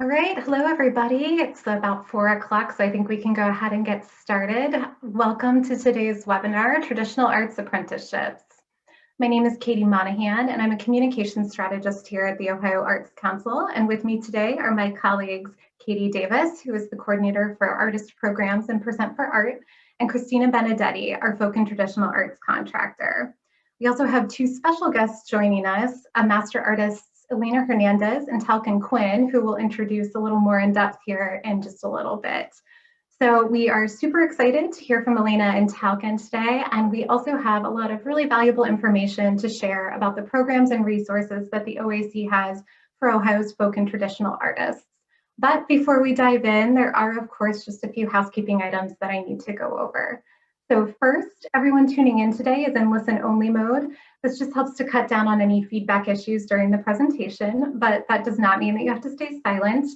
All right, hello everybody. It's about 4 o'clock, so I think we can go ahead and get started. Welcome to today's webinar, Traditional Arts Apprenticeships. My name is Katie Monahan, and I'm a communications strategist here at the Ohio Arts Council. And with me today are my colleagues, Katie Davis, who is the coordinator for artist programs and Percent for Art, and Christina Benedetti, our folk and traditional arts contractor. We also have two special guests joining us, a master artist, Elaina Hernandez, and Talcon Quinn, who will introduce a little more in depth here in just a little bit. So we are super excited to hear from Elaina and Talcon today, and we also have a lot of really valuable information to share about the programs and resources that the OAC has for Ohio's folk and traditional artists. But before we dive in, there are, of course, just a few housekeeping items that I need to go over. So first, everyone tuning in today is in listen-only mode. This just helps to cut down on any feedback issues during the presentation, but that does not mean that you have to stay silent.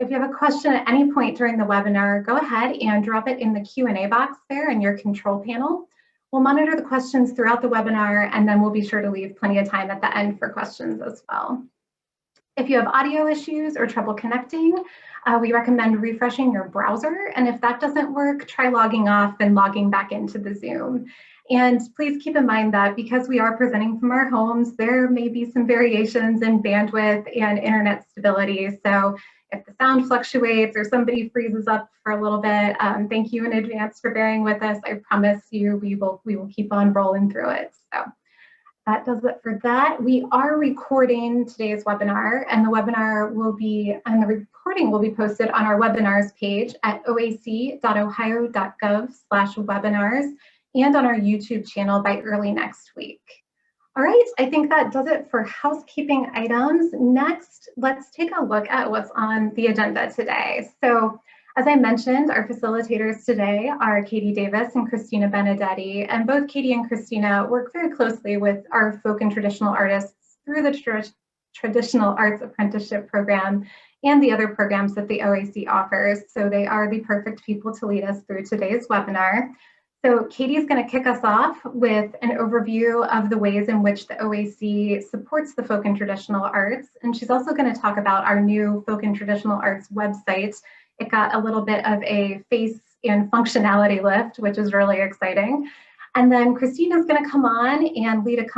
If you have a question at any point during the webinar, go ahead and drop it in the Q&A box there in your control panel. We'll monitor the questions throughout the webinar, and then we'll be sure to leave plenty of time at the end for questions as well. If you have audio issues or trouble connecting, we recommend refreshing your browser. And if that doesn't work, try logging off and logging back into the Zoom. And please keep in mind that because we are presenting from our homes, there may be some variations in bandwidth and internet stability. So if the sound fluctuates or somebody freezes up for a little bit, thank you in advance for bearing with us. I promise you we will keep on rolling through it. So that does it for that. We are recording today's webinar, and the webinar will be, and the recording will be posted on our webinars page at oac.ohio.gov/webinars and on our YouTube channel by early next week. All right, I think that does it for housekeeping items. Next, let's take a look at what's on the agenda today. So, as I mentioned, our facilitators today are Katie Davis and Christina Benedetti, and both Katie and Christina work very closely with our folk and traditional artists through the Traditional Arts Apprenticeship program and the other programs that the OAC offers. So they are the perfect people to lead us through today's webinar. So Katie's going to kick us off with an overview of the ways in which the OAC supports the folk and traditional arts, and she's also going to talk about our new folk and traditional arts website. It got a little bit of a face and functionality lift, which is really exciting. And then Christina's going to come on and lead a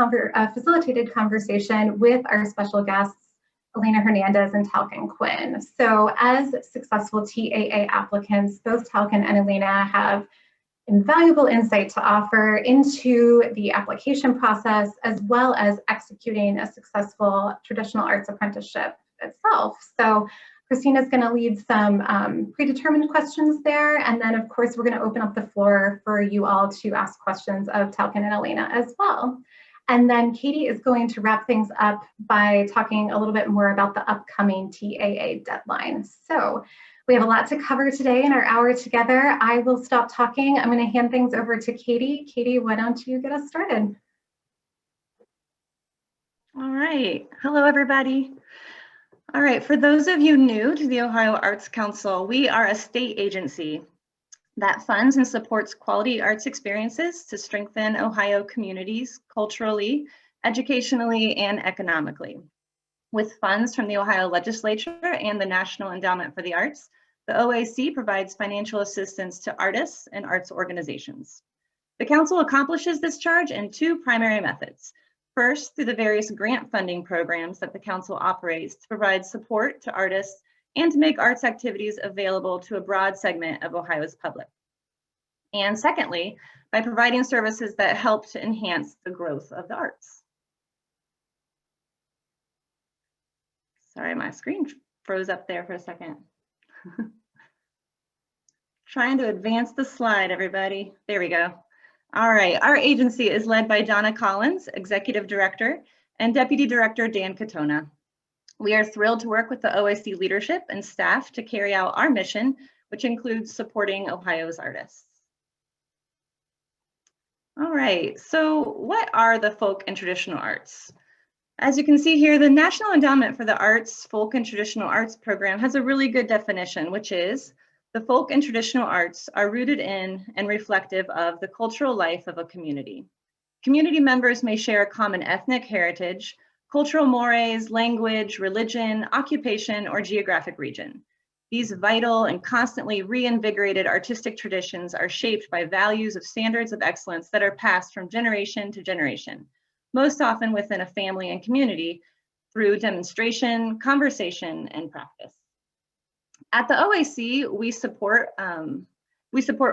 facilitated conversation with our special guests, Elaina Hernandez and Talcon Quinn. So as successful TAA applicants, both Talcon and Elaina have invaluable insight to offer into the application process, as well as executing a successful traditional arts apprenticeship itself. So Christina's going to lead some predetermined questions there, and then of course we're going to open up the floor for you all to ask questions of Talcon and Elaina as well. And then Katie is going to wrap things up by talking a little bit more about the upcoming TAA deadline. So we have a lot to cover today in our hour together. I will stop talking. I'm going to hand things over to Katie. Katie, why don't you get us started? All right. Hello, everybody. All right. For those of you new to the Ohio Arts Council, we are a state agency that funds and supports quality arts experiences to strengthen Ohio communities culturally, educationally, and economically. With funds from the Ohio Legislature and the National Endowment for the Arts, the OAC provides financial assistance to artists and arts organizations. The Council accomplishes this charge in two primary methods. First, through the various grant funding programs that the Council operates to provide support to artists and to make arts activities available to a broad segment of Ohio's public. And secondly, by providing services that help to enhance the growth of the arts. Sorry, my screen froze up there for a second. Trying to advance the slide, everybody. There we go. All right, our agency is led by Donna Collins, Executive Director, and Deputy Director Dan Katona. We are thrilled to work with the OAC leadership and staff to carry out our mission, which includes supporting Ohio's artists. All right, so what are the folk and traditional arts? As you can see here, the National Endowment for the Arts Folk and Traditional Arts program has a really good definition, which is the folk and traditional arts are rooted in and reflective of the cultural life of a community. Community members may share a common ethnic heritage, cultural mores, language, religion, occupation, or geographic region. These vital and constantly reinvigorated artistic traditions are shaped by values of standards of excellence that are passed from generation to generation, most often within a family and community through demonstration, conversation, and practice. At the OAC, we support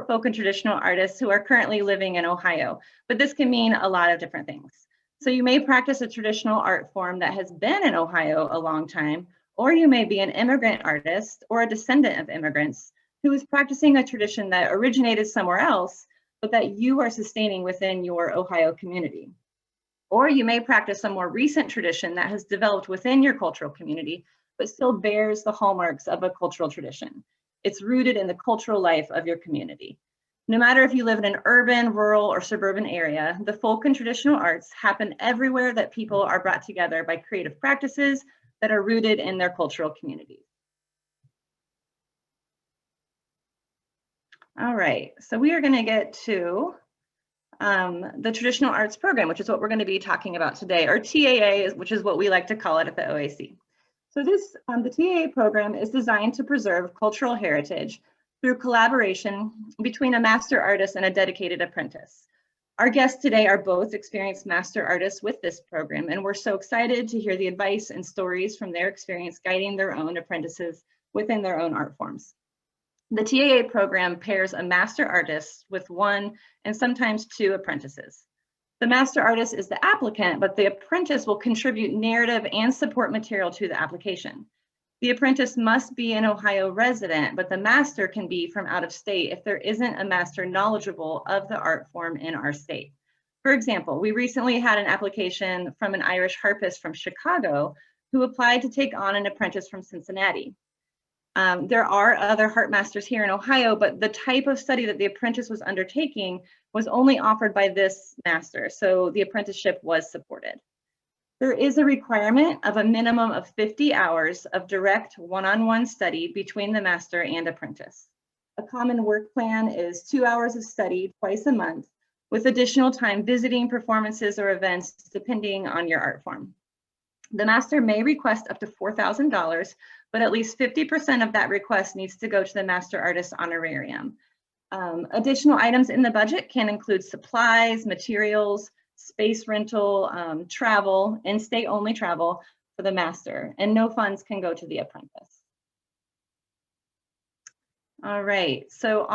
folk and traditional artists who are currently living in Ohio, but this can mean a lot of different things. So you may practice a traditional art form that has been in Ohio a long time, or you may be an immigrant artist or a descendant of immigrants who is practicing a tradition that originated somewhere else, but that you are sustaining within your Ohio community. Or you may practice a more recent tradition that has developed within your cultural community, but still bears the hallmarks of a cultural tradition. It's rooted in the cultural life of your community. No matter if you live in an urban, rural, or suburban area, the folk and traditional arts happen everywhere that people are brought together by creative practices that are rooted in their cultural communities. All right, so we are going to get to the Traditional Arts Program, which is what we're going to be talking about today, or TAA, which is what we like to call it at the OAC. So this, the TAA program is designed to preserve cultural heritage through collaboration between a master artist and a dedicated apprentice. Our guests today are both experienced master artists with this program, and we're so excited to hear the advice and stories from their experience guiding their own apprentices within their own art forms. The TAA program pairs a master artist with one and sometimes two apprentices. The master artist is the applicant, but the apprentice will contribute narrative and support material to the application. The apprentice must be an Ohio resident, but the master can be from out of state if there isn't a master knowledgeable of the art form in our state. For example, we recently had an application from an Irish harpist from Chicago who applied to take on an apprentice from Cincinnati. There are other harp masters here in Ohio, but the type of study that the apprentice was undertaking was only offered by this master, so the apprenticeship was supported. There is a requirement of a minimum of 50 hours of direct one-on-one study between the master and apprentice. A common work plan is 2 hours of study twice a month, with additional time visiting performances or events depending on your art form. The master may request up to $4,000, but at least 50% of that request needs to go to the master artist honorarium. Additional items in the budget can include supplies, materials, space rental, travel, in-state only travel for the master, and no funds can go to the apprentice. All right, so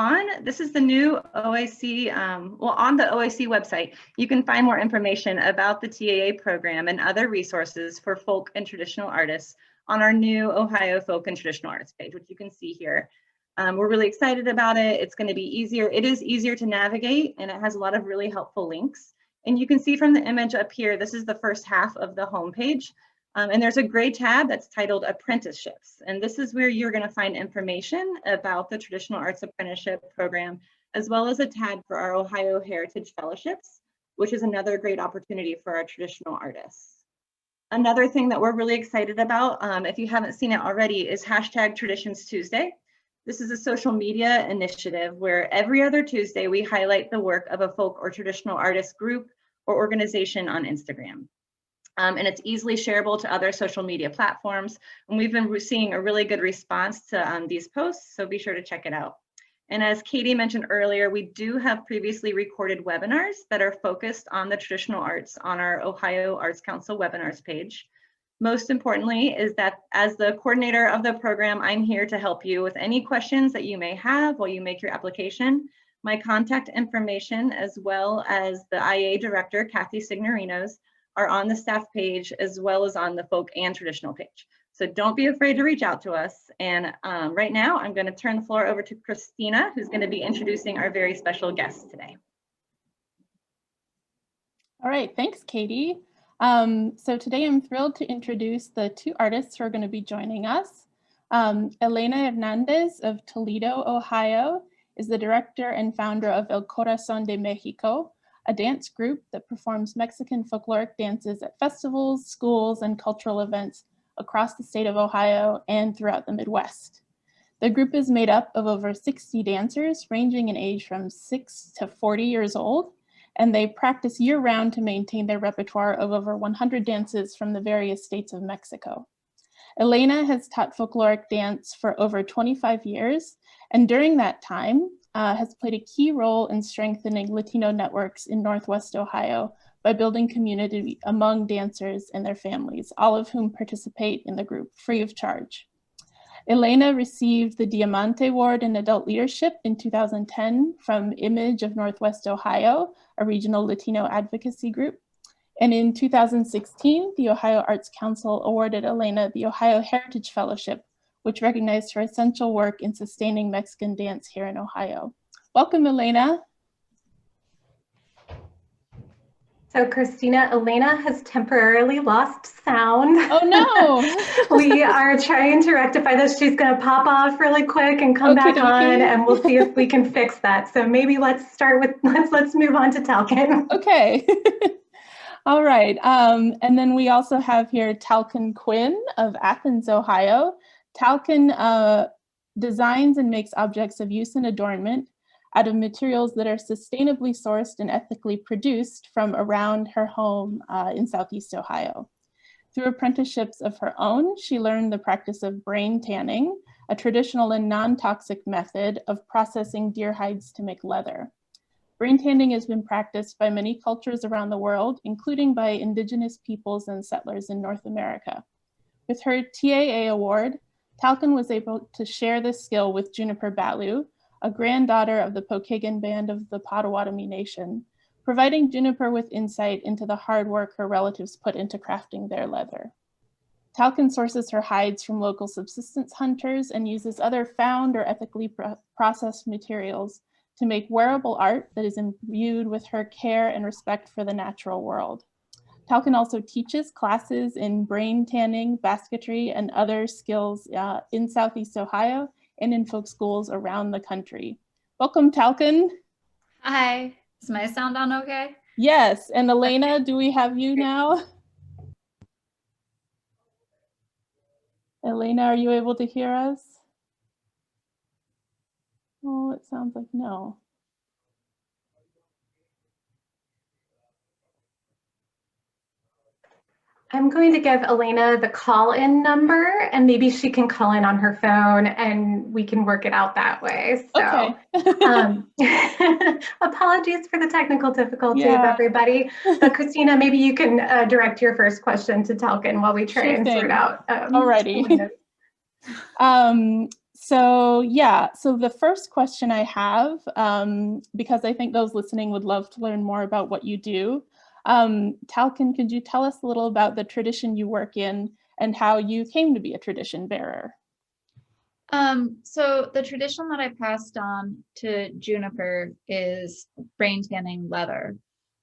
this is the new OAC, on the OAC website, you can find more information about the TAA program and other resources for folk and traditional artists on our new Ohio Folk and Traditional Arts page, which you can see here. We're really excited about it. It's going to be easier. It is easier to navigate, and it has a lot of really helpful links. And you can see from the image up here, this is the first half of the homepage. And there's a gray tab that's titled Apprenticeships. And this is where you're going to find information about the Traditional Arts Apprenticeship program, as well as a tab for our Ohio Heritage Fellowships, which is another great opportunity for our traditional artists. Another thing that we're really excited about, if you haven't seen it already, is #TraditionsTuesday. This is a social media initiative where every other Tuesday we highlight the work of a folk or traditional artist group or organization on Instagram. And it's easily shareable to other social media platforms. And we've been seeing a really good response to these posts, so be sure to check it out. And as Katie mentioned earlier, we do have previously recorded webinars that are focused on the traditional arts on our Ohio Arts Council webinars page. Most importantly is that as the coordinator of the program, I'm here to help you with any questions that you may have while you make your application. My contact information, as well as the IA director, Kathy Signorinos, are on the staff page, as well as on the folk and traditional page. So don't be afraid to reach out to us. And right now, I'm going to turn the floor over to Christina, who's going to be introducing our very special guest today. All right, thanks, Katie. So today I'm thrilled to introduce the two artists who are going to be joining us. Elaina Hernandez of Toledo, Ohio, is the director and founder of El Corazon de Mexico, a dance group that performs Mexican folkloric dances at festivals, schools, and cultural events across the state of Ohio and throughout the Midwest. The group is made up of over 60 dancers ranging in age from 6 to 40 years old, and they practice year-round to maintain their repertoire of over 100 dances from the various states of Mexico. Elaina has taught folkloric dance for over 25 years, and during that time has played a key role in strengthening Latino networks in Northwest Ohio by building community among dancers and their families, all of whom participate in the group free of charge. Elaina received the Diamante Award in Adult Leadership in 2010 from Image of Northwest Ohio, a regional Latino advocacy group. And in 2016, the Ohio Arts Council awarded Elaina the Ohio Heritage Fellowship, which recognized her essential work in sustaining Mexican dance here in Ohio. Welcome, Elaina. So Christina, Elaina has temporarily lost sound. Oh no! We are trying to rectify this. She's going to pop off really quick and come back on, and we'll see if we can fix that. So maybe let's start with, let's move on to Talcon. Okay. All right. And then we also have here Talcon Quinn of Athens, Ohio. Talcon designs and makes objects of use and adornment out of materials that are sustainably sourced and ethically produced from around her home in Southeast Ohio. Through apprenticeships of her own, she learned the practice of brain tanning, a traditional and non-toxic method of processing deer hides to make leather. Brain tanning has been practiced by many cultures around the world, including by indigenous peoples and settlers in North America. With her TAA award, Talcon was able to share this skill with Juniper Balu, a granddaughter of the Pokagon band of the Potawatomi Nation, providing Juniper with insight into the hard work her relatives put into crafting their leather. Talcon sources her hides from local subsistence hunters and uses other found or ethically processed materials to make wearable art that is imbued with her care and respect for the natural world. Talcon also teaches classes in brain tanning, basketry, and other skills in Southeast Ohio and in folk schools around the country. Welcome, Talcon. Hi, is my sound on okay? Yes, and Elaina, do we have you now? Elaina, are you able to hear us? Oh, it sounds like no. I'm going to give Elaina the call-in number, and maybe she can call in on her phone and we can work it out that way. So, okay. Apologies for the technical difficulties, everybody. But Christina, maybe you can direct your first question to Talcon while we try and sort out. Alrighty. So the first question I have, because I think those listening would love to learn more about what you do. Talcon, could you tell us a little about the tradition you work in and how you came to be a tradition bearer? So the tradition that I passed on to Juniper is brain tanning leather,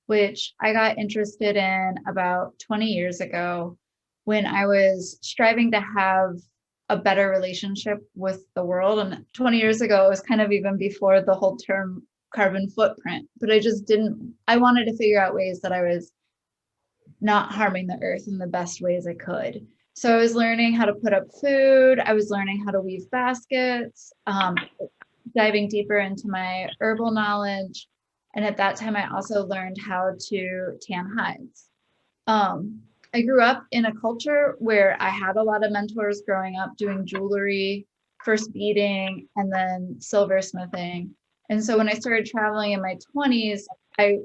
which I got interested in about 20 years ago when I was striving to have a better relationship with the world. And 20 years ago, it was kind of even before the whole term carbon footprint, but I wanted to figure out ways that I was not harming the earth in the best ways I could. So I was learning how to put up food. I was learning how to weave baskets, diving deeper into my herbal knowledge. And at that time, I also learned how to tan hides. I grew up in a culture where I had a lot of mentors growing up doing jewelry, first beading, and then silversmithing. And so when I started traveling in my 20s, I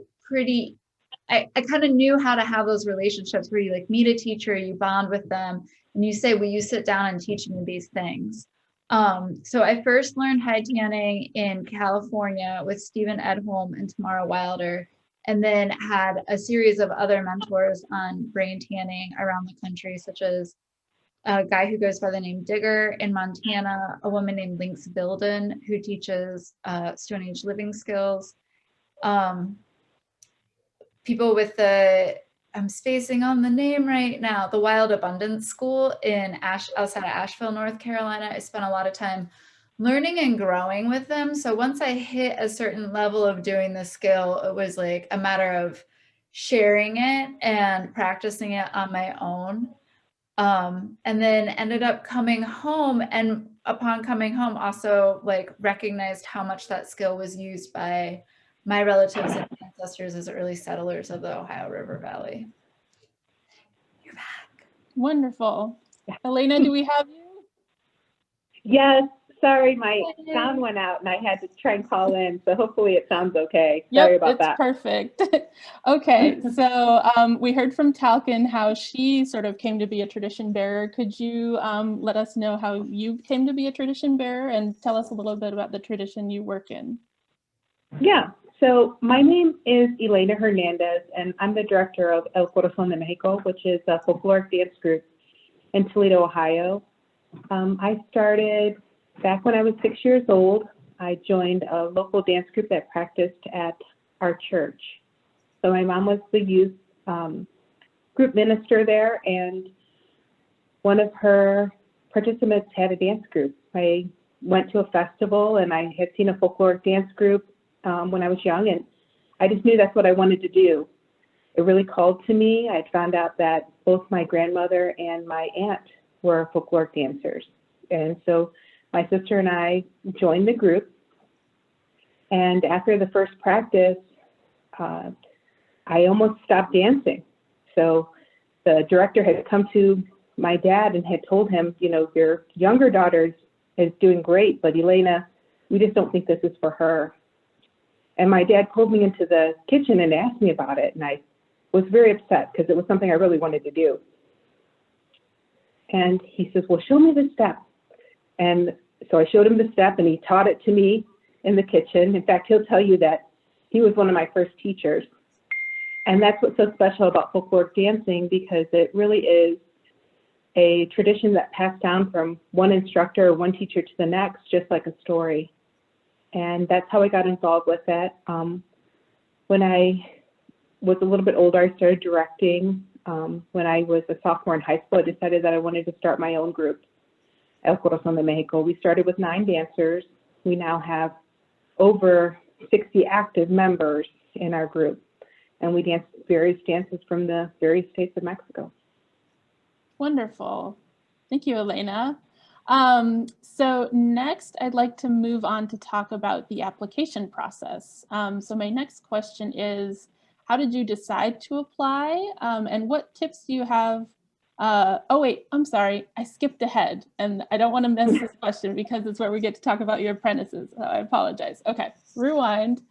kind of knew how to have those relationships where you like meet a teacher, you bond with them, and you say, will you sit down and teach me these things? So I first learned hide tanning in California with Stephen Edholm and Tamara Wilder, and then had a series of other mentors on brain tanning around the country, such as a guy who goes by the name Digger in Montana, a woman named Lynx Bilden who teaches Stone Age living skills. People with I'm spacing on the name right now, the Wild Abundance School in outside of Asheville, North Carolina. I spent a lot of time learning and growing with them. So once I hit a certain level of doing the skill, it was like a matter of sharing it and practicing it on my own. And then ended up coming home, and upon coming home also like recognized how much that skill was used by my relatives and ancestors as early settlers of the Ohio River Valley. You're back. Wonderful. Yeah. Elaina, do we have you? Yes, sorry, my sound went out and I had to try and call in, so hopefully it sounds okay. Sorry Yep, about it's that. perfect. Okay, so we heard from Talcon how she sort of came to be a tradition bearer. Could you let us know how you came to be a tradition bearer and tell us a little bit about the tradition you work in? Yeah, so my name is Elaina Hernandez, and I'm the director of El Corazon de Mexico, which is a folkloric dance group in Toledo, Ohio. I started back when I was 6 years old. I joined a local dance group that practiced at our church. So my mom was the youth group minister there, and one of her participants had a dance group. I went to a festival and I had seen a folkloric dance group when I was young, and I just knew that's what I wanted to do. It really called to me. I found out that both my grandmother and my aunt were folkloric dancers. And so my sister and I joined the group. And after the first practice, I almost stopped dancing. So the director had come to my dad and had told him, you know, your younger daughter is doing great, but Elaina, we just don't think this is for her. And my dad pulled me into the kitchen and asked me about it. And I was very upset because it was something I really wanted to do. And he says, well, show me the step. And so I showed him the step and he taught it to me in the kitchen. In fact, he'll tell you that he was one of my first teachers. And that's what's so special about folkloric dancing, because it really is a tradition that passed down from one instructor or one teacher to the next, just like a story. And that's how I got involved with it. When I was a little bit older, I started directing. When I was a sophomore in high school, I decided that I wanted to start my own group, El Corazon de Mexico. We started with 9 dancers. We now have over 60 active members in our group, and we dance various dances from the various states of Mexico. Wonderful. Thank you, Elaina. So next, I'd like to move on to talk about the application process. So my next question is, how did you decide to apply? And what tips do you have? Oh wait, I'm sorry, I skipped ahead and I don't want to miss this question because it's where we get to talk about your apprentices. So I apologize. Okay, rewind.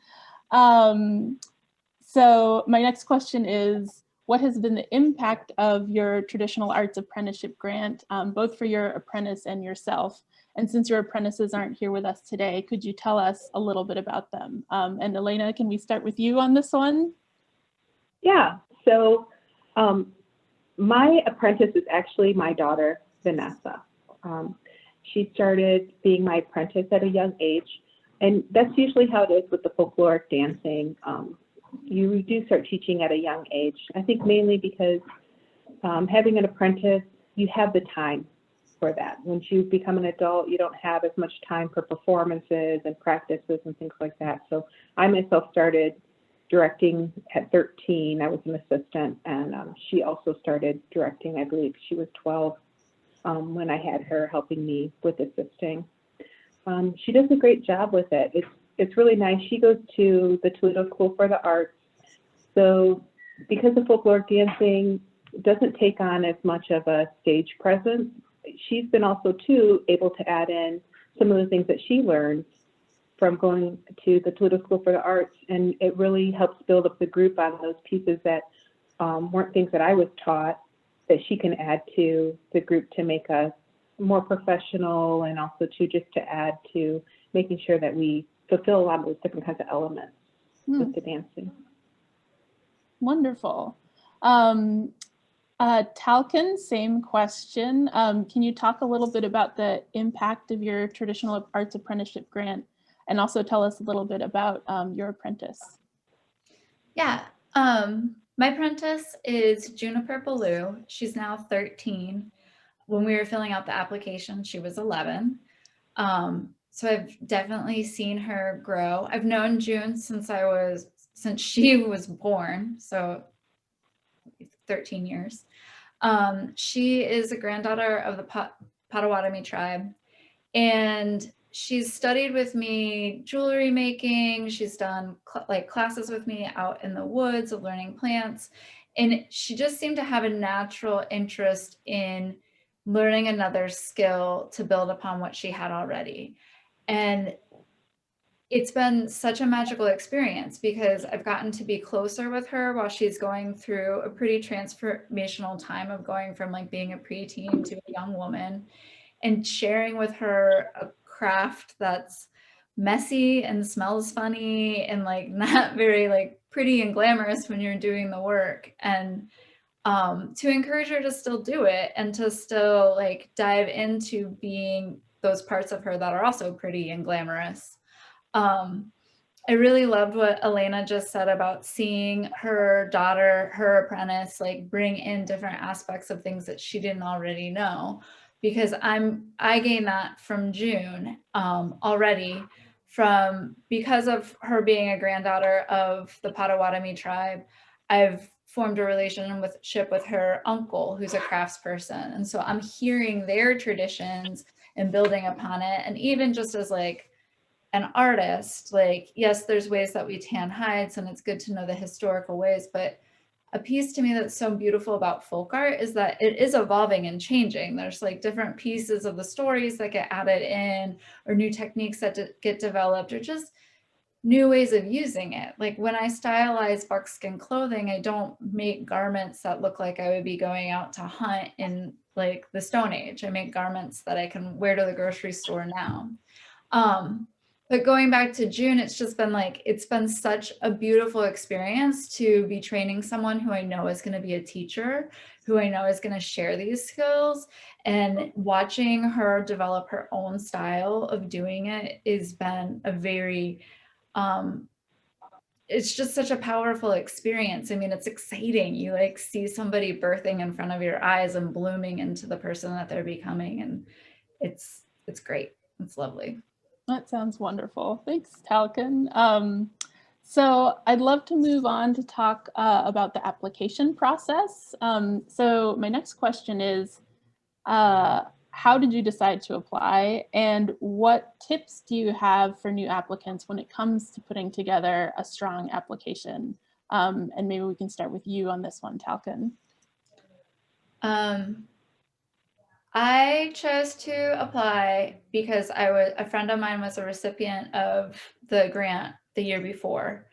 So my next question is, what has been the impact of your Traditional Arts Apprenticeship grant, both for your apprentice and yourself? And since your apprentices aren't here with us today, could you tell us a little bit about them? And Elaina, can we start with you on this one? Yeah, so my apprentice is actually my daughter, Vanessa. She started being my apprentice at a young age, and that's usually how it is with the folkloric dancing. You do start teaching at a young age. I think mainly because having an apprentice, you have the time for that. Once you become an adult, you don't have as much time for performances and practices and things like that. So I myself started directing at 13. I was an assistant, and she also started directing, I believe she was 12 when I had her helping me with assisting. She does a great job with it. It's really nice. She goes to the Toledo School for the Arts. So because the folkloric dancing doesn't take on as much of a stage presence, she's been also too able to add in some of the things that she learned from going to the Toledo School for the Arts, and it really helps build up the group on those pieces that weren't things that I was taught, that she can add to the group to make us more professional, and also to just to add to making sure that we fulfill a lot of those different kinds of elements with the dancing. Wonderful. Talcon, same question. Can you talk a little bit about the impact of your Traditional Arts Apprenticeship grant, and also tell us a little bit about your apprentice? Yeah, my apprentice is Juniper Ballou. She's now 13. When we were filling out the application, she was 11. So I've definitely seen her grow. I've known June since she was born, so 13 years. She is a granddaughter of the Potawatomi tribe, and she's studied with me jewelry making. She's done like classes with me out in the woods of learning plants. And she just seemed to have a natural interest in learning another skill to build upon what she had already. And it's been such a magical experience because I've gotten to be closer with her while she's going through a pretty transformational time of going from like being a preteen to a young woman, and sharing with her a craft that's messy and smells funny and like not very like pretty and glamorous when you're doing the work, and to encourage her to still do it and to still like dive into being those parts of her that are also pretty and glamorous. I really loved what Elaina just said about seeing her daughter, her apprentice, like bring in different aspects of things that she didn't already know, because I gained that from June already, because of her being a granddaughter of the Potawatomi tribe. I've formed a relationship with her uncle, who's a craftsperson, and so I'm hearing their traditions and building upon it. And even just as like an artist, like, yes, there's ways that we tan hides and it's good to know the historical ways, but a piece to me that's so beautiful about folk art is that it is evolving and changing. There's like different pieces of the stories that get added in, or new techniques that get developed, or just new ways of using it. Like when I stylize buckskin clothing, I don't make garments that look like I would be going out to hunt in like the Stone Age. I make garments that I can wear to the grocery store now. But going back to June, it's just been like, it's been such a beautiful experience to be training someone who I know is going to be a teacher, who I know is going to share these skills, and watching her develop her own style of doing it has been a very, it's just such a powerful experience. I mean, it's exciting. You like see somebody birthing in front of your eyes and blooming into the person that they're becoming. And it's great. It's lovely. That sounds wonderful. Thanks, Talcon. So I'd love to move on to talk about the application process. So my next question is, how did you decide to apply? And what tips do you have for new applicants when it comes to putting together a strong application? And maybe we can start with you on this one, Talcon. I chose to apply because a friend of mine was a recipient of the grant the year before,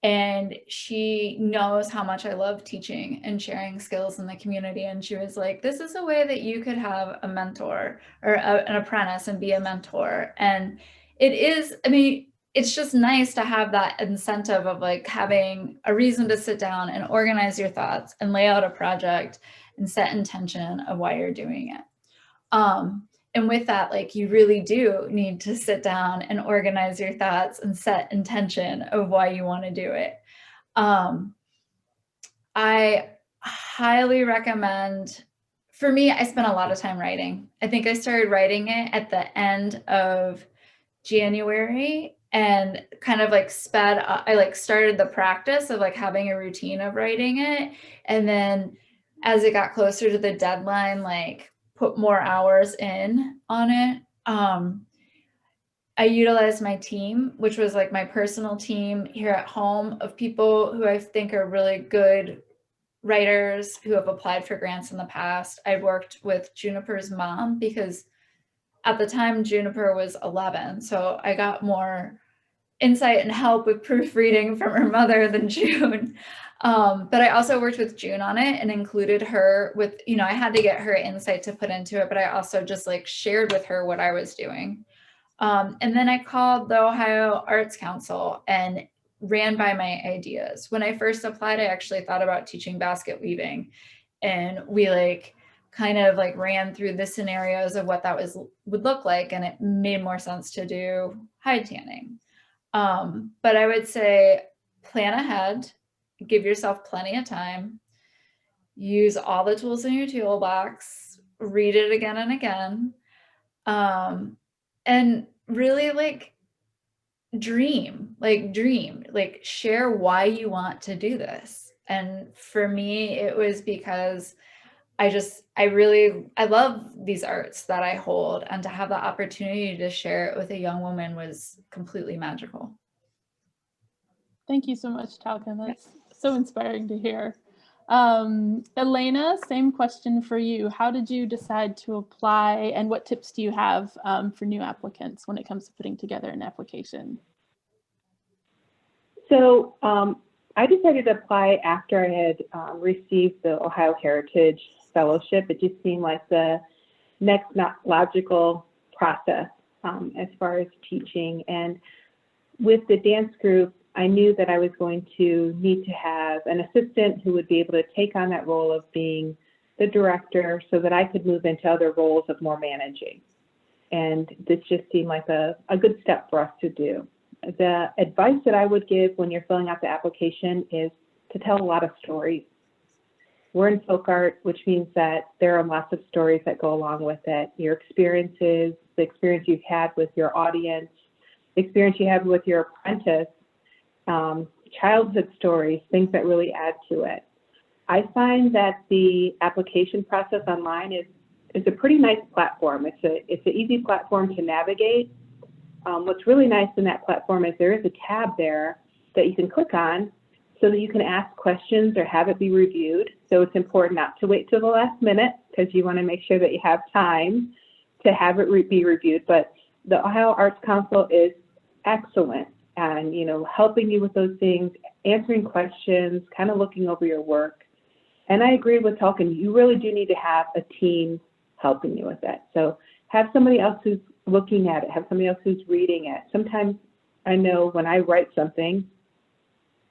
and she knows how much I love teaching and sharing skills in the community. And she was like, this is a way that you could have a mentor or an apprentice and be a mentor. And it is, I mean, it's just nice to have that incentive of like having a reason to sit down and organize your thoughts and lay out a project and set intention of why you're doing it. And with that, like you really do need to sit down and organize your thoughts and set intention of why you want to do it. I highly recommend, for me, I spent a lot of time writing. I think I started writing it at the end of January and kind of like I like started the practice of like having a routine of writing it. And then as it got closer to the deadline, like put more hours in on it. I utilized my team, which was like my personal team here at home of people who I think are really good writers who have applied for grants in the past. I worked with Juniper's mom because at the time Juniper was 11. So I got more insight and help with proofreading from her mother than June. But I also worked with June on it and included her with, you know, I had to get her insight to put into it, but I also just like shared with her what I was doing. And then I called the Ohio Arts Council and ran by my ideas. When I first applied, I actually thought about teaching basket weaving, and we like kind of like ran through the scenarios of what that would look like, and it made more sense to do hide tanning. But I would say plan ahead, give yourself plenty of time, use all the tools in your toolbox, read it again and again, and really like dream, like share why you want to do this. And for me, it was because I love these arts that I hold, and to have the opportunity to share it with a young woman was completely magical. Thank you so much, Talcon. That's so inspiring to hear. Elaina, same question for you. How did you decide to apply, and what tips do you have for new applicants when it comes to putting together an application? So I decided to apply after I had received the Ohio Heritage Fellowship. It just seemed like the next logical process as far as teaching. And with the dance group, I knew that I was going to need to have an assistant who would be able to take on that role of being the director so that I could move into other roles of more managing. And this just seemed like a good step for us to do. The advice that I would give when you're filling out the application is to tell a lot of stories. We're in folk art, which means that there are lots of stories that go along with it. Your experiences, the experience you've had with your audience, the experience you have with your apprentice, childhood stories, things that really add to it. I find that the application process online is a pretty nice platform. It's an easy platform to navigate. What's really nice in that platform is there is a tab there that you can click on so that you can ask questions or have it be reviewed. So it's important not to wait till the last minute because you want to make sure that you have time to have it be reviewed. But the Ohio Arts Council is excellent and, you know, helping you with those things, answering questions, kind of looking over your work. And I agree with Talcon, you really do need to have a team helping you with that. So have somebody else who's looking at it, have somebody else who's reading it. Sometimes I know when I write something,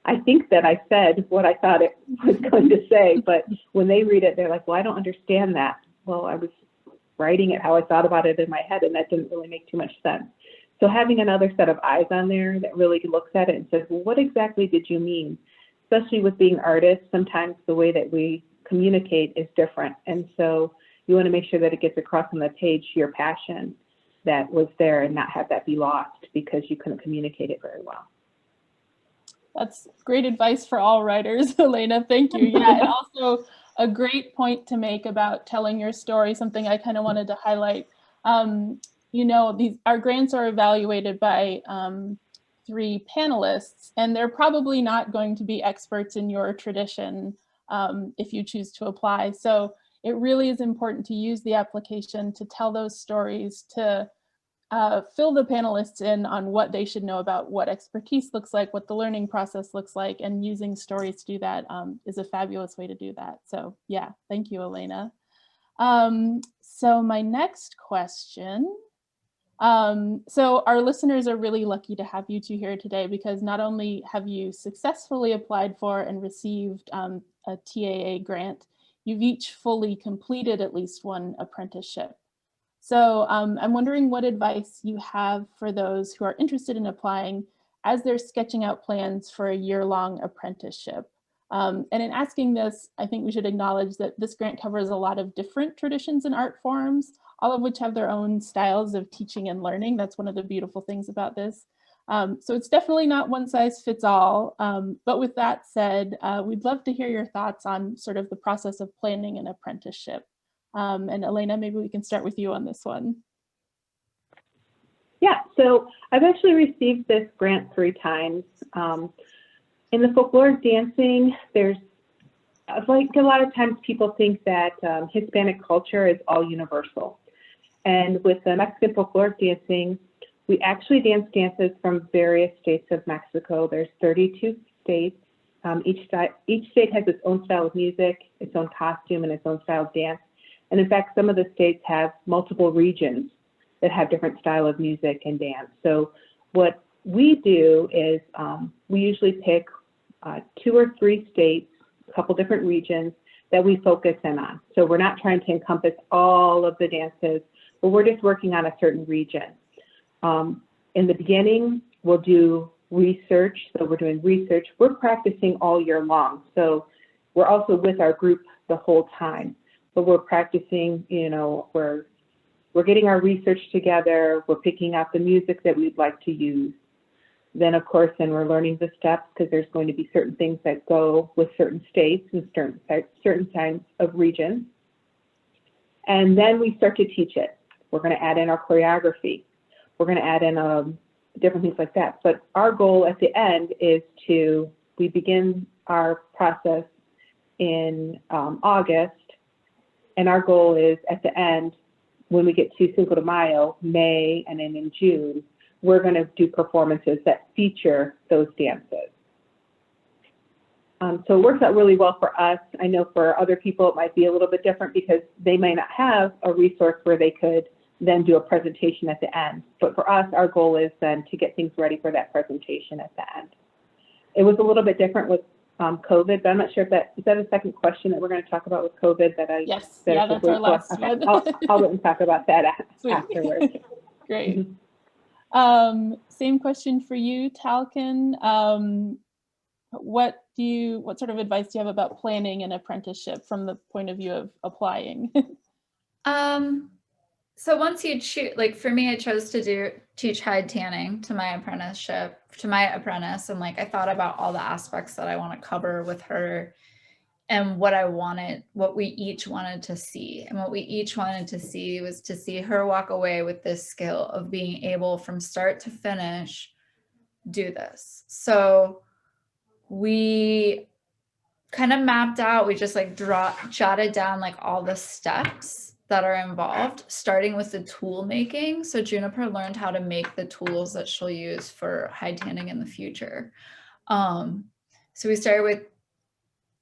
I think that I said what I thought it was going to say, but when they read it, they're like, well, I don't understand that. Well, I was writing it how I thought about it in my head, and that didn't really make too much sense. So having another set of eyes on there that really looks at it and says, well, what exactly did you mean? Especially with being artists, sometimes the way that we communicate is different. And so you want to make sure that it gets across on the page your passion that was there and not have that be lost because you couldn't communicate it very well. That's great advice for all writers, Elaina. Thank you. Yeah, and also a great point to make about telling your story, something I kind of wanted to highlight. You know, our grants are evaluated by 3 panelists, and they're probably not going to be experts in your tradition if you choose to apply. So it really is important to use the application to tell those stories, to fill the panelists in on what they should know about what expertise looks like, what the learning process looks like, and using stories to do that is a fabulous way to do that. So yeah, thank you, Elaina. So my next question, so our listeners are really lucky to have you two here today because not only have you successfully applied for and received a TAA grant, you've each fully completed at least one apprenticeship. So I'm wondering what advice you have for those who are interested in applying as they're sketching out plans for a year-long apprenticeship. And in asking this, I think we should acknowledge that this grant covers a lot of different traditions and art forms, all of which have their own styles of teaching and learning. That's one of the beautiful things about this. So it's definitely not one size fits all. But with that said, we'd love to hear your thoughts on sort of the process of planning an apprenticeship. And Elaina, maybe we can start with you on this one. Yeah, so I've actually received this grant 3 times. In the folklore dancing, there's like a lot of times people think that Hispanic culture is all universal. And with the Mexican folklore dancing, we actually dance dances from various states of Mexico. There's 32 states. Each state has its own style of music, its own costume, and its own style of dance. And in fact, some of the states have multiple regions that have different style of music and dance. So what we do is we usually pick 2 or 3 states, a couple different regions that we focus in on. So we're not trying to encompass all of the dances, but we're just working on a certain region. In the beginning, we'll do research. So we're doing research. We're practicing all year long. So we're also with our group the whole time. But we're practicing, you know, we're getting our research together, we're picking out the music that we'd like to use. Then of course, then we're learning the steps because there's going to be certain things that go with certain states and certain kinds of regions. And then we start to teach it. We're going to add in our choreography. We're going to add in different things like that. But our goal at the end is we begin our process in August, and our goal is at the end, when we get to Cinco de Mayo, May, and then in June, we're going to do performances that feature those dances. So it works out really well for us. I know for other people it might be a little bit different because they may not have a resource where they could then do a presentation at the end. But for us, our goal is then to get things ready for that presentation at the end. It was a little bit different with COVID, but I'm not sure if is that a second question that we're going to talk about with COVID that I Yes, that yeah, that's our last okay. one. I'll let them talk about that Sweet. afterwards. Great. Mhm. Same question for you, Talcon. What sort of advice do you have about planning an apprenticeship from the point of view of applying? So once you choose, like for me, I chose to teach hide tanning to my apprentice. And like, I thought about all the aspects that I want to cover with her and what we each wanted to see. And what we each wanted to see was to see her walk away with this skill of being able from start to finish, do this. So we kind of mapped out, we just like jotted down like all the steps that are involved, starting with the tool making. So Juniper learned how to make the tools that she'll use for hide tanning in the future. So we started with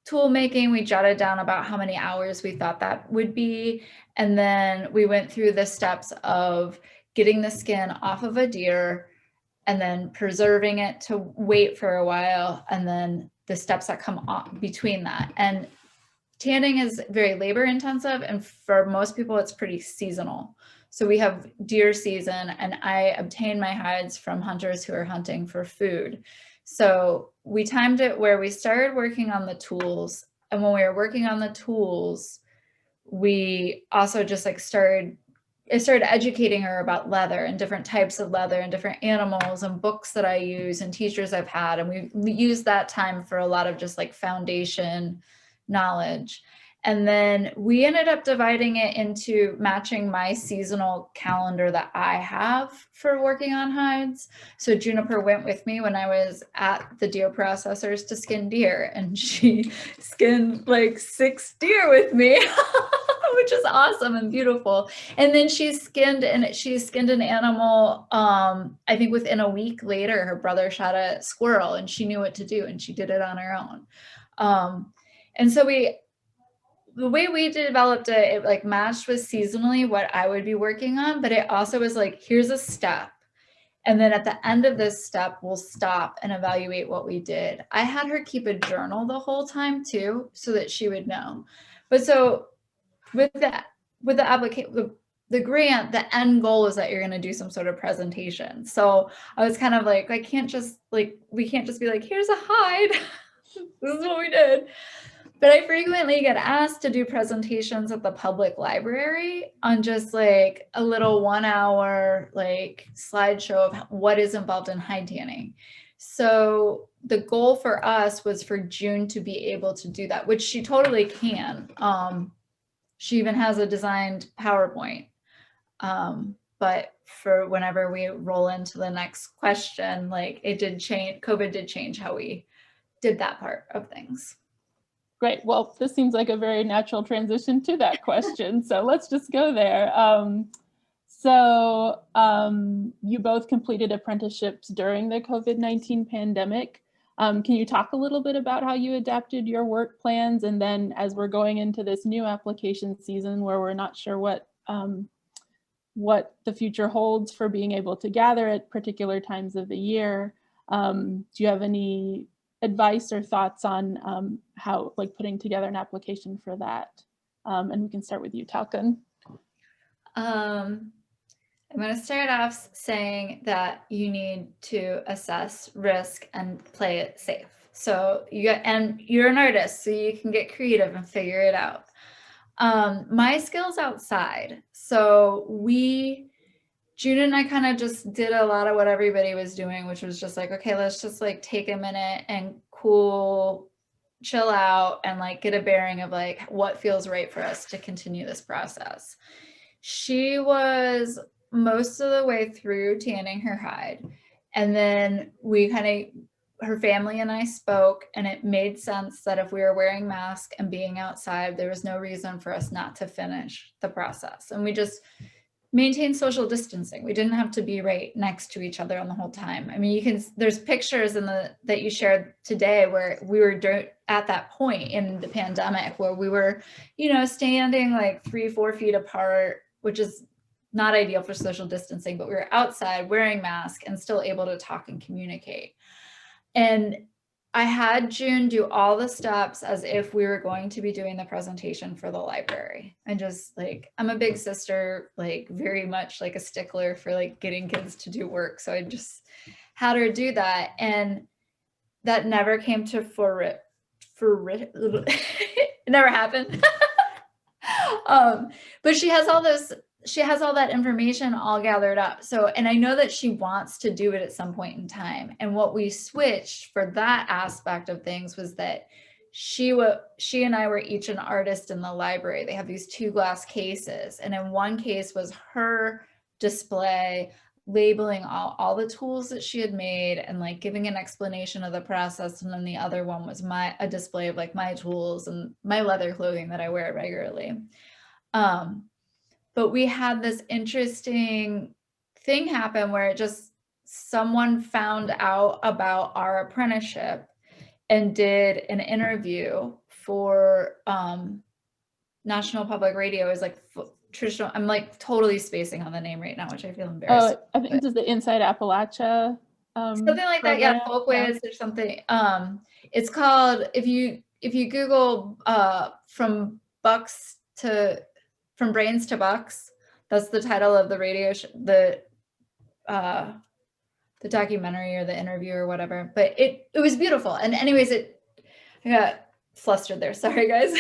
tool making. We jotted down about how many hours we thought that would be. And then we went through the steps of getting the skin off of a deer and then preserving it to wait for a while. And then the steps that come on between that. And tanning is very labor intensive, and for most people it's pretty seasonal. So we have deer season, and I obtain my hides from hunters who are hunting for food. So we timed it where we started working on the tools, and when we were working on the tools, we also just like started educating her about leather and different types of leather and different animals and books that I use and teachers I've had. And we used that time for a lot of just like foundation knowledge. And then we ended up dividing it into matching my seasonal calendar that I have for working on hides. So Juniper went with me when I was at the deer processors to skin deer, and she skinned like 6 deer with me, which is awesome and beautiful. And then she skinned an animal, I think within a week later, her brother shot a squirrel and she knew what to do and she did it on her own. And so the way we developed it, it like matched with seasonally what I would be working on, but it also was like, here's a step. And then at the end of this step, we'll stop and evaluate what we did. I had her keep a journal the whole time too, so that she would know. But so with the application, the grant, the end goal is that you're going to do some sort of presentation. So I was kind of like, we can't just be like, here's a hide. This is what we did. But I frequently get asked to do presentations at the public library on just like a little 1 hour like slideshow of what is involved in hide tanning. So the goal for us was for June to be able to do that, which she totally can. She even has a designed PowerPoint. But for whenever we roll into the next question, like it did change, COVID did change how we did that part of things. Great. Well, this seems like a very natural transition to that question. So let's just go there. You both completed apprenticeships during the COVID-19 pandemic. Can you talk a little bit about how you adapted your work plans? And then as we're going into this new application season where we're not sure what the future holds for being able to gather at particular times of the year, do you have any advice or thoughts on how like putting together an application for that? And we can start with you, Talcon. I'm going to start off saying that you need to assess risk and play it safe. So you're an artist, so you can get creative and figure it out. My skills outside. So June and I kind of just did a lot of what everybody was doing, which was just like, okay, let's just like take a minute and cool chill out and like get a bearing of like what feels right for us to continue this process. She was most of the way through tanning her hide. And then her family and I spoke, and it made sense that if we were wearing masks and being outside, there was no reason for us not to finish the process. And we just maintain social distancing. We didn't have to be right next to each other on the whole time. I mean, there's pictures that you shared today where we were at that point in the pandemic where we were, standing like 3-4 feet apart, which is not ideal for social distancing, but we were outside wearing masks and still able to talk and communicate. And I had June do all the steps as if we were going to be doing the presentation for the library. And just like, I'm a big sister, like very much like a stickler for like getting kids to do work. So I just had her do that. And that never came to it never happened. But she has all that information all gathered up. So, and I know that she wants to do it at some point in time. And what we switched for that aspect of things was that she and I were each an artist in the library. They have these 2 glass cases. And in one case was her display, labeling all the tools that she had made and like giving an explanation of the process. And then the other one was a display of like my tools and my leather clothing that I wear regularly. But we had this interesting thing happen where someone found out about our apprenticeship and did an interview for National Public Radio. Is like traditional. I'm like totally spacing on the name right now, which I feel embarrassed. Oh, I think this is the Inside Appalachia. Something like that, yeah, Folkways or something. It's called, if you Google from brains to bucks, that's the title of the radio the documentary or the interview or whatever. But it was beautiful. And anyways, I got flustered there. Sorry, guys.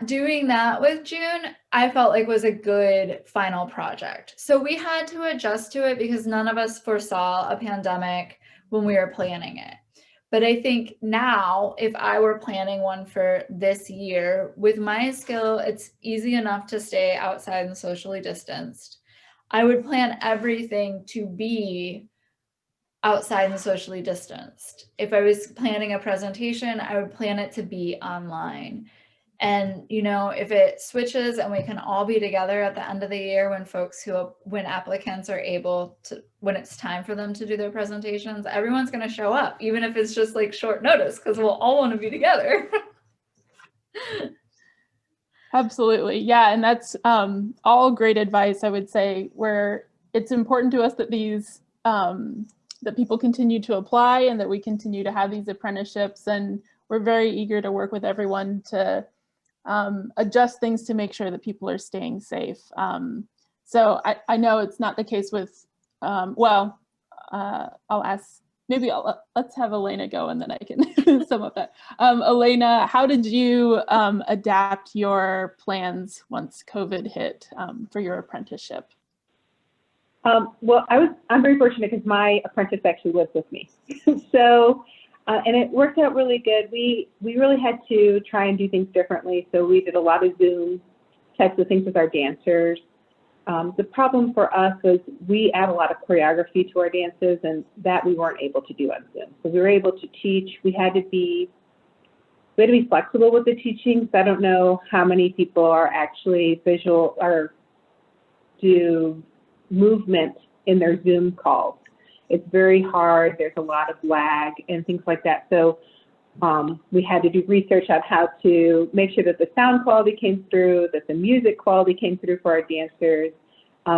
Doing that with June, I felt like was a good final project. So we had to adjust to it because none of us foresaw a pandemic when we were planning it. But I think now, if I were planning one for this year, with my skill, it's easy enough to stay outside and socially distanced. I would plan everything to be outside and socially distanced. If I was planning a presentation, I would plan it to be online. And, if it switches and we can all be together at the end of the year when applicants are able to, when it's time for them to do their presentations, everyone's going to show up, even if it's just like short notice, because we'll all want to be together. Absolutely. Yeah. And that's all great advice, I would say, where it's important to us that these, that people continue to apply and that we continue to have these apprenticeships. And we're very eager to work with everyone to adjust things to make sure that people are staying safe. So I know it's not the case with, I'll ask, let's have Elaina go and then I can sum up that. Elaina, how did you adapt your plans once COVID hit for your apprenticeship? Well, I'm very fortunate because my apprentice actually lives with me. So, and it worked out really good. We really had to try and do things differently. So we did a lot of Zoom types of things with our dancers. The problem for us was we add a lot of choreography to our dances, and that we weren't able to do on Zoom. So we were able to teach. We had to be flexible with the teachings. I don't know how many people are actually visual or do movement in their Zoom calls. It's very hard. There's a lot of lag and things like that. So we had to do research on how to make sure that the sound quality came through, that the music quality came through for our dancers,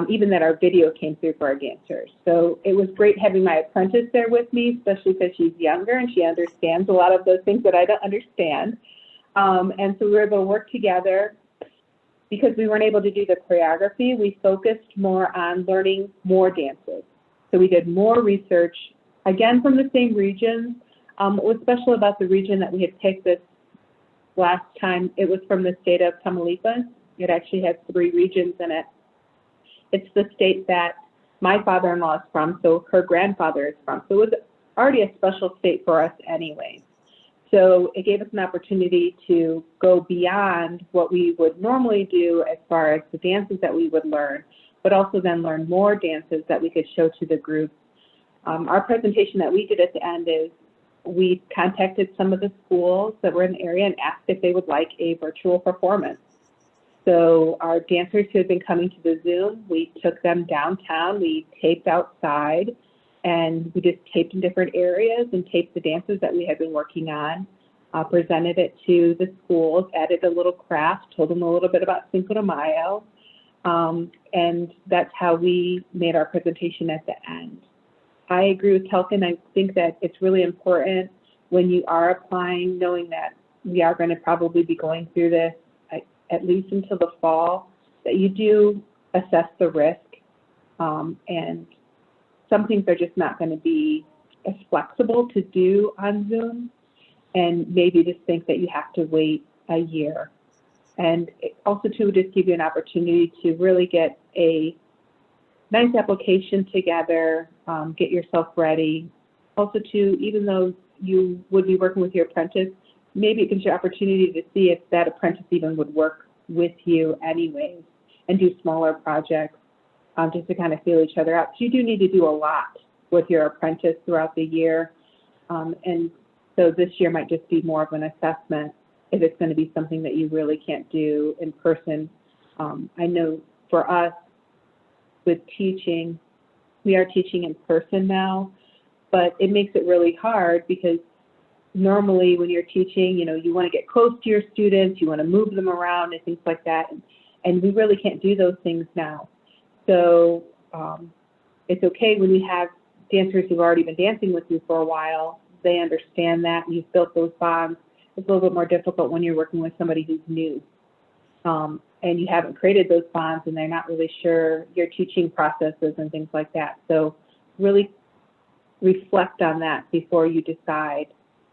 even that our video came through for our dancers. So it was great having my apprentice there with me, especially because she's younger and she understands a lot of those things that I don't understand. And so we were able to work together. Because we weren't able to do the choreography, we focused more on learning more dances. So we did more research, again, from the same regions. What was special about the region that we had picked this last time, it was from the state of Tamaulipas. It actually has 3 regions in it. It's the state that my father-in-law is from, so her grandfather is from. So it was already a special state for us anyway. So it gave us an opportunity to go beyond what we would normally do as far as the dances that we would learn, but also then learn more dances that we could show to the group. Our presentation that we did at the end is we contacted some of the schools that were in the area and asked if they would like a virtual performance. So our dancers who had been coming to the Zoom, we took them downtown, we taped outside, and we just taped in different areas and taped the dances that we had been working on, presented it to the schools, added a little craft, told them a little bit about Cinco de Mayo, and that's how we made our presentation at the end. I agree with Talcon. I think that it's really important when you are applying, knowing that we are going to probably be going through this at least until the fall, that you do assess the risk, and some things are just not going to be as flexible to do on Zoom, and maybe just think that you have to wait a year. And it also to just give you an opportunity to really get a nice application together, get yourself ready. Also to, even though you would be working with your apprentice, maybe it gives you an opportunity to see if that apprentice even would work with you anyways, and do smaller projects, just to kind of feel each other out. So you do need to do a lot with your apprentice throughout the year. And so this year might just be more of an assessment if it's going to be something that you really can't do in person. I know for us with teaching, we are teaching in person now, but it makes it really hard because normally when you're teaching, you know, you want to get close to your students, you want to move them around and things like that. And we really can't do those things now. So it's okay when we have dancers who've already been dancing with you for a while. They understand that, and you've built those bonds. It's a little bit more difficult when you're working with somebody who's new, and you haven't created those bonds, and they're not really sure your teaching processes and things like that. So really reflect on that before you decide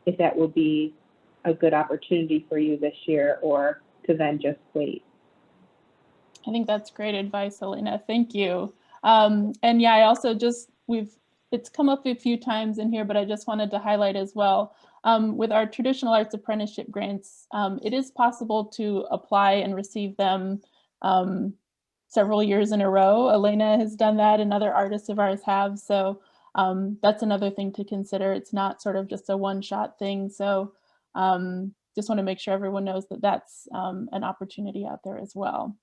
if that will be a good opportunity for you this year, or to then just wait. I think that's great advice, Elaina. Thank you. And yeah, I also just, it's come up a few times in here, but I just wanted to highlight as well, with our traditional arts apprenticeship grants, it is possible to apply and receive them several years in a row. Elaina has done that and other artists of ours have. So that's another thing to consider. It's not sort of just a one-shot thing. So just want to make sure everyone knows that that's an opportunity out there as well.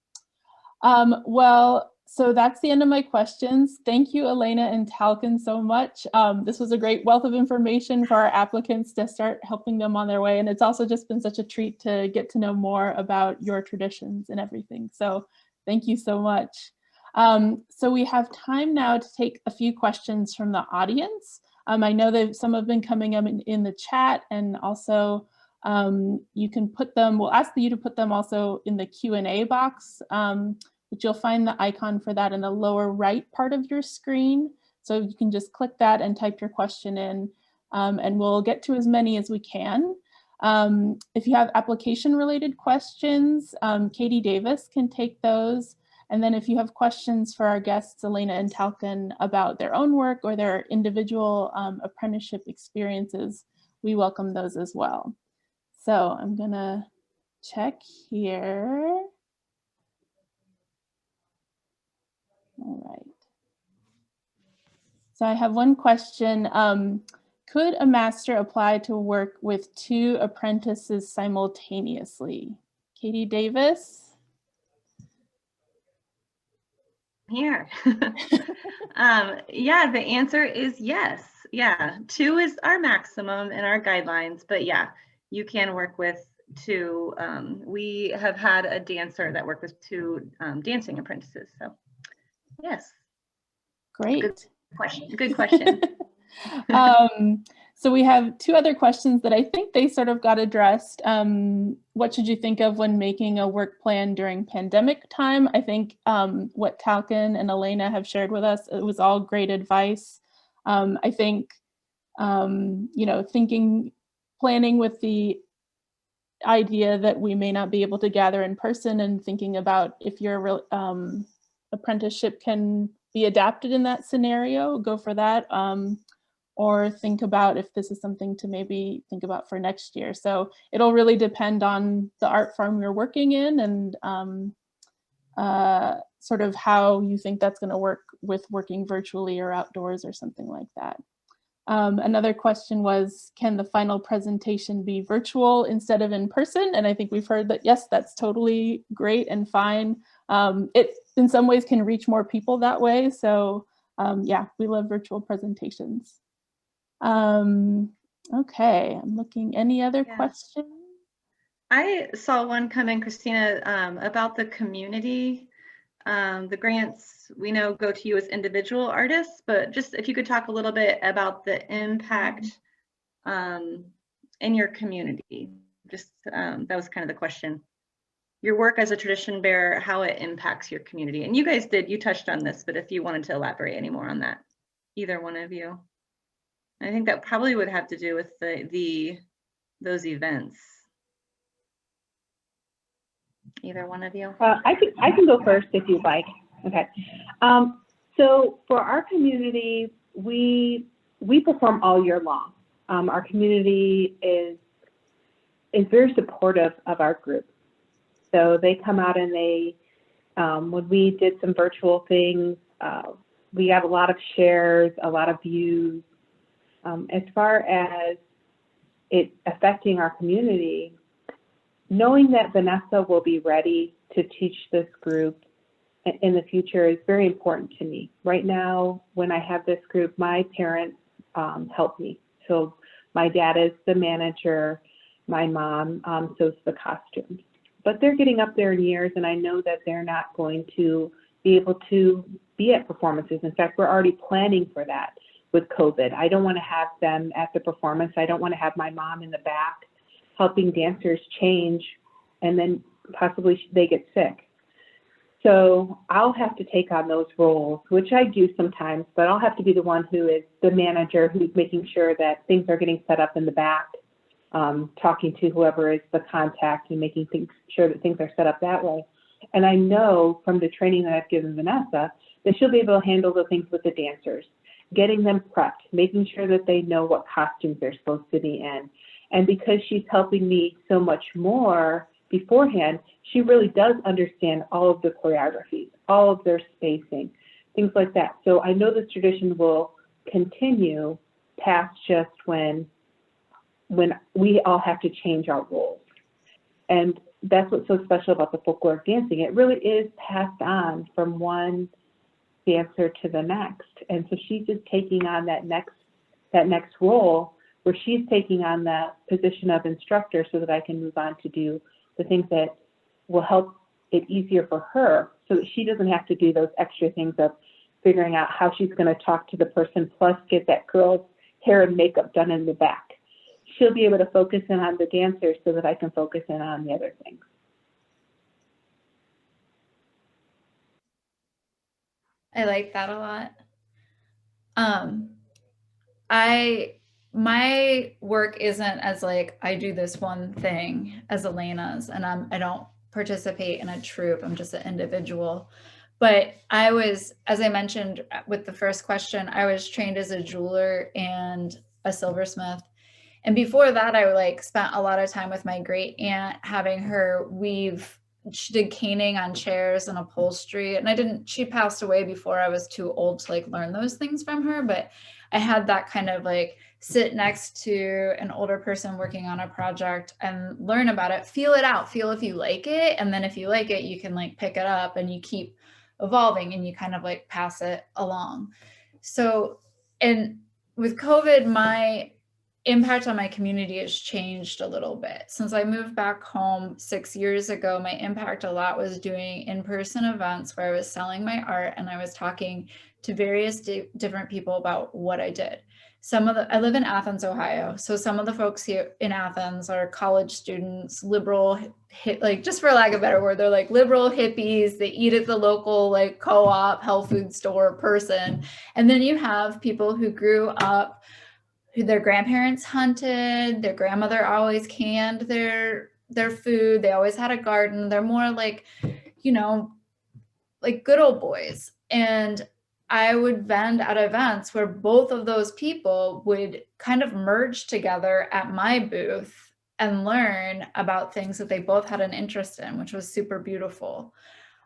Well, so that's the end of my questions. Thank you, Elaina and Talcon, so much. This was a great wealth of information for our applicants to start helping them on their way. And it's also just been such a treat to get to know more about your traditions and everything. So thank you so much. So we have time now to take a few questions from the audience. I know that some have been coming up in the chat, and also you can put them, we'll ask you to put them also in the Q&A box, which you'll find the icon for that in the lower right part of your screen. So you can just click that and type your question in, and we'll get to as many as we can. If you have application related questions, Katie Davis can take those. And then if you have questions for our guests, Elaina and Talcon, about their own work or their individual apprenticeship experiences, we welcome those as well. So I'm gonna check here. All right. So I have one question. Could a master apply to work with 2 apprentices simultaneously? Katie Davis? Here. Yeah, the answer is yes. Yeah, 2 is our maximum in our guidelines, but yeah, you can work with 2. We have had a dancer that worked with 2 dancing apprentices, so yes. Great. Good question. Good question. So we have 2 other questions that I think they sort of got addressed. What should you think of when making a work plan during pandemic time? I think what Talcon and Elaina have shared with us, it was all great advice. I think, you know, planning with the idea that we may not be able to gather in person, and thinking about if your apprenticeship can be adapted in that scenario, go for that. or think about if this is something to maybe think about for next year. So it'll really depend on the art form you're working in and sort of how you think that's going to work with working virtually or outdoors or something like that. Another question was, can the final presentation be virtual instead of in person? And I think we've heard that, yes, that's totally great and fine. It in some ways can reach more people that way. So yeah, we love virtual presentations. Okay, I'm looking, any other questions? I saw one come in, Christina, about the community. The grants we know go to you as individual artists, but just if you could talk a little bit about the impact in your community. Just that was kind of the question. Your work as a tradition bearer, how it impacts your community. And you guys did, you touched on this, but if you wanted to elaborate any more on that, either one of you. I think that probably would have to do with those events. Either one of you? I can go first if you'd like. Okay. So for our community, we perform all year long. Our community is very supportive of our group. So they come out and they, when we did some virtual things, we got a lot of shares, a lot of views. As far as it affecting our community, knowing that Vanessa will be ready to teach this group in the future is very important to me. Right now, when I have this group, my parents help me. So my dad is the manager, my mom sews the costumes. But they're getting up there in years, and I know that they're not going to be able to be at performances. In fact, we're already planning for that with COVID. I don't want to have them at the performance. I don't want to have my mom in the back helping dancers change, and then possibly they get sick. So I'll have to take on those roles, which I do sometimes, but I'll have to be the one who is the manager, who's making sure that things are getting set up in the back, talking to whoever is the contact and making sure that things are set up that way. And I know from the training that I've given Vanessa that she'll be able to handle the things with the dancers, getting them prepped, making sure that they know what costumes they're supposed to be in. And because she's helping me so much more beforehand, she really does understand all of the choreographies, all of their spacing, things like that. So I know this tradition will continue past just when we all have to change our roles. And that's what's so special about the folklore dancing. It really is passed on from one dancer to the next. And so she's just taking on that next role, where she's taking on the position of instructor so that I can move on to do the things that will help it easier for her, so that she doesn't have to do those extra things of figuring out how she's going to talk to the person, plus get that girl's hair and makeup done in the back. She'll be able to focus in on the dancers so that I can focus in on the other things. I like that a lot. My work isn't as like, I do this one thing as Elena's, and I don't participate in a troupe. I'm just an individual. But I was, as I mentioned with the first question, I was trained as a jeweler and a silversmith. And before that, I spent a lot of time with my great aunt, having her weave. She did caning on chairs and upholstery, and she passed away before I was too old to learn those things from her. But I had that kind of sit next to an older person working on a project and learn about it, feel it out, feel if you like it. And then if you like it, you can pick it up and you keep evolving and you kind of pass it along. So, and with COVID, my impact on my community has changed a little bit. Since I moved back home 6 years ago, my impact a lot was doing in-person events where I was selling my art and I was talking to various different people about what I did. I live in Athens, Ohio. So some of the folks here in Athens are college students, liberal, just for lack of a better word, they're liberal hippies. They eat at the local co-op, health food store person. And then you have people who grew up, who their grandparents hunted, their grandmother always canned their food. They always had a garden. They're more good old boys. And I would vend at events where both of those people would kind of merge together at my booth and learn about things that they both had an interest in, which was super beautiful.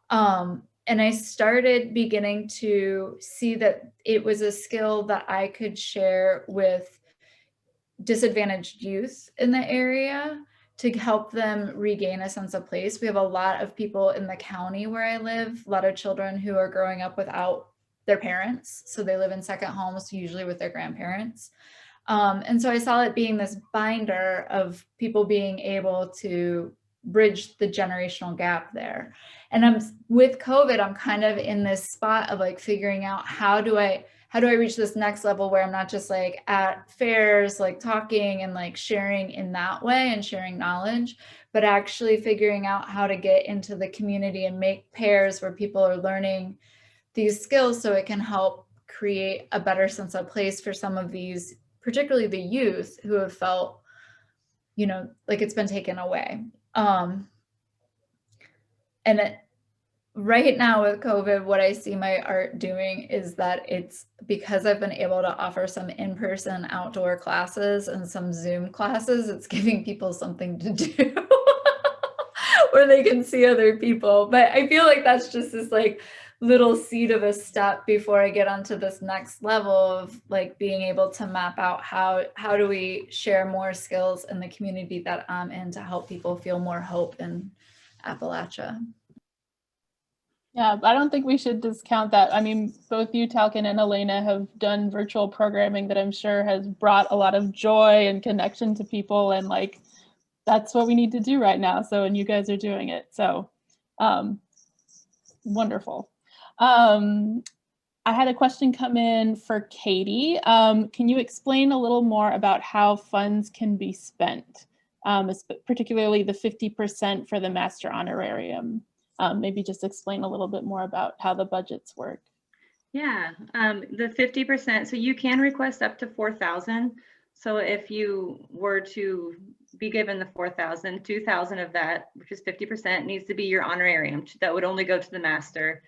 And I started beginning to see that it was a skill that I could share with disadvantaged youth in the area to help them regain a sense of place. We have a lot of people in the county where I live, a lot of children who are growing up without their parents. So they live in second homes, usually with their grandparents. And so I saw it being this binder of people being able to bridge the generational gap there. And with COVID, I'm kind of in this spot of like figuring out how do I reach this next level where I'm not just like at fairs, like talking and like sharing in that way and sharing knowledge, but actually figuring out how to get into the community and make pairs where people are learning these skills so it can help create a better sense of place for some of these, particularly the youth who have felt, you know, like it's been taken away. Right now with COVID, what I see my art doing is that it's because I've been able to offer some in-person outdoor classes and some Zoom classes, it's giving people something to do where they can see other people. But I feel like that's just this like little seed of a step before I get onto this next level of like being able to map out how do we share more skills in the community that I'm in to help people feel more hope in Appalachia. Yeah, I don't think we should discount that. I mean, both you, Talcon, and Elaina have done virtual programming that I'm sure has brought a lot of joy and connection to people, and like that's what we need to do right now. So, and you guys are doing it. So, wonderful. I had a question come in for Katie. Can you explain a little more about how funds can be spent, particularly the 50% for the master honorarium? Maybe just explain a little bit more about how the budgets work. Yeah, the 50%, so you can request up to 4,000. So if you were to be given the 4,000, 2,000 of that, which is 50%, needs to be your honorarium. That would only go to the master.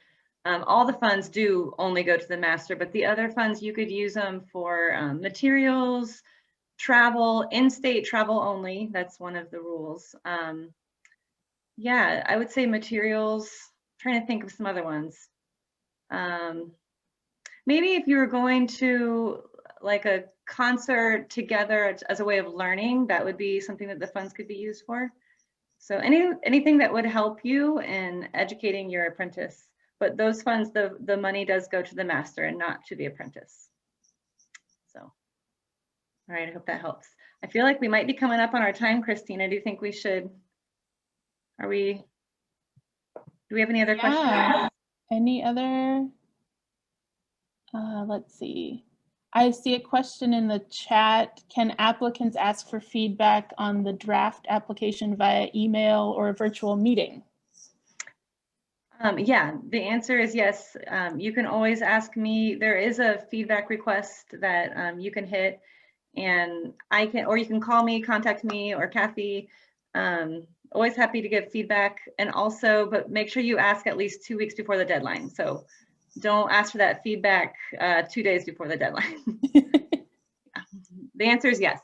All the funds do only go to the master, but the other funds, you could use them for materials, travel, in-state travel only. That's one of the rules. Yeah, I would say materials. I'm trying to think of some other ones. Maybe if you were going to like a concert together as a way of learning, that would be something that the funds could be used for. So anything that would help you in educating your apprentice. But those funds, the money does go to the master and not to the apprentice. So, all right, I hope that helps. I feel like we might be coming up on our time, Christina. Do you think we should, do we have any other questions? Any other? Let's see. I see a question in the chat. Can applicants ask for feedback on the draft application via email or a virtual meeting? Yeah, the answer is yes. You can always ask me. There is a feedback request that you can hit, and I can, or you can call me, contact me, or Kathy. Always happy to give feedback, and also, but make sure you ask at least 2 weeks before the deadline. So don't ask for that feedback 2 days before the deadline. The answer is yes.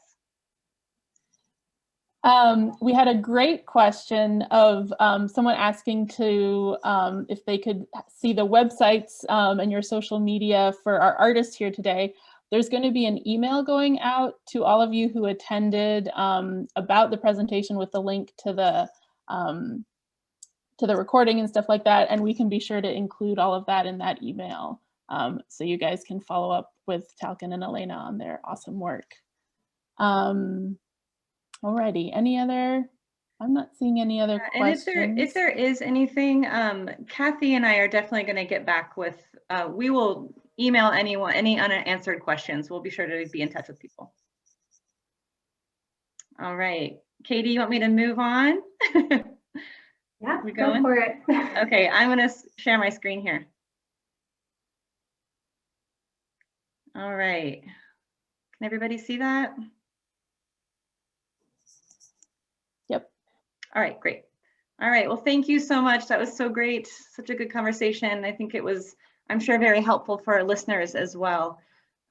We had a great question of someone asking to if they could see the websites and your social media for our artists here today. There's going to be an email going out to all of you who attended about the presentation with the link to the recording and stuff like that, and we can be sure to include all of that in that email so you guys can follow up with Talcon and Elaina on their awesome work. Alrighty, any other? I'm not seeing any other questions. And if there is anything, Kathy and I are definitely going to get back with, we will email anyone, any unanswered questions. We'll be sure to be in touch with people. All right, Katie, you want me to move on? Yeah, we go for it. Okay, I'm going to share my screen here. All right, can everybody see that? Yep. All right, great. All right, well, thank you so much. That was so great. Such a good conversation. I think it was I'm sure very helpful for our listeners as well.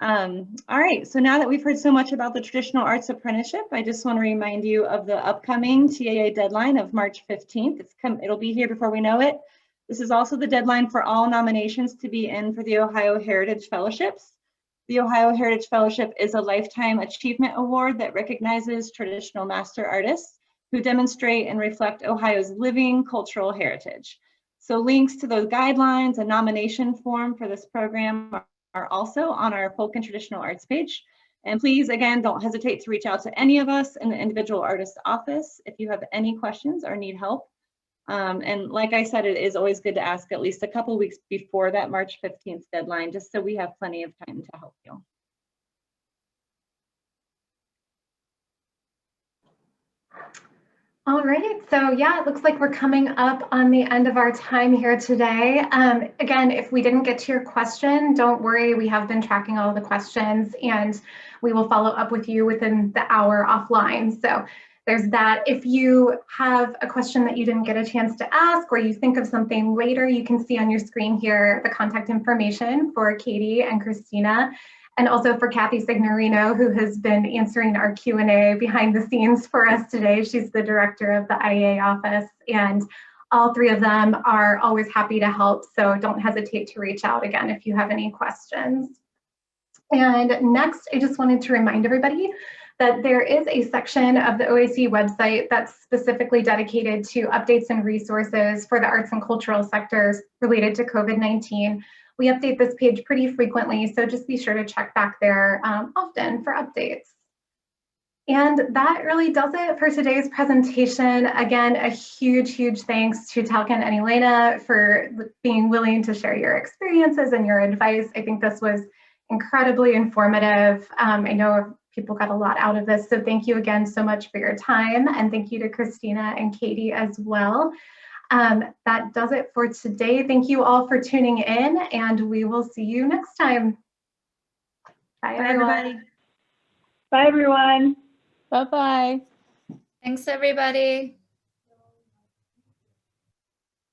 All right, so now that we've heard so much about the Traditional Arts Apprenticeship, I just want to remind you of the upcoming TAA deadline of March 15th. It'll be here before we know it. This is also the deadline for all nominations to be in for the Ohio Heritage Fellowships. The Ohio Heritage Fellowship is a Lifetime Achievement Award that recognizes traditional master artists who demonstrate and reflect Ohio's living cultural heritage. So links to those guidelines and nomination form for this program are also on our Folk and Traditional Arts page. And please, again, don't hesitate to reach out to any of us in the individual artist's office if you have any questions or need help. And like I said, it is always good to ask at least a couple weeks before that March 15th deadline, just so we have plenty of time to help you. All right, so yeah, it looks like we're coming up on the end of our time here today. Again, if we didn't get to your question, don't worry, we have been tracking all the questions and we will follow up with you within the hour offline. So there's that. If you have a question that you didn't get a chance to ask or you think of something later, you can see on your screen here the contact information for Katie and Christina, and also for Kathy Signorino, who has been answering our Q&A behind the scenes for us today. She's the director of the IEA office, and all three of them are always happy to help, so don't hesitate to reach out again if you have any questions. And next, I just wanted to remind everybody that there is a section of the OAC website that's specifically dedicated to updates and resources for the arts and cultural sectors related to COVID-19. We update this page pretty frequently, so just be sure to check back there often for updates. And that really does it for today's presentation. Again, a huge thanks to Talcon and Elaina for being willing to share your experiences and your advice. I think this was incredibly informative. I know people got a lot out of this, so thank you again so much for your time, and thank you to Christina and Katie as well. That does it for today. Thank you all for tuning in, and we will see you next time. Bye, everybody. Bye, everyone. Bye-bye. Thanks, everybody.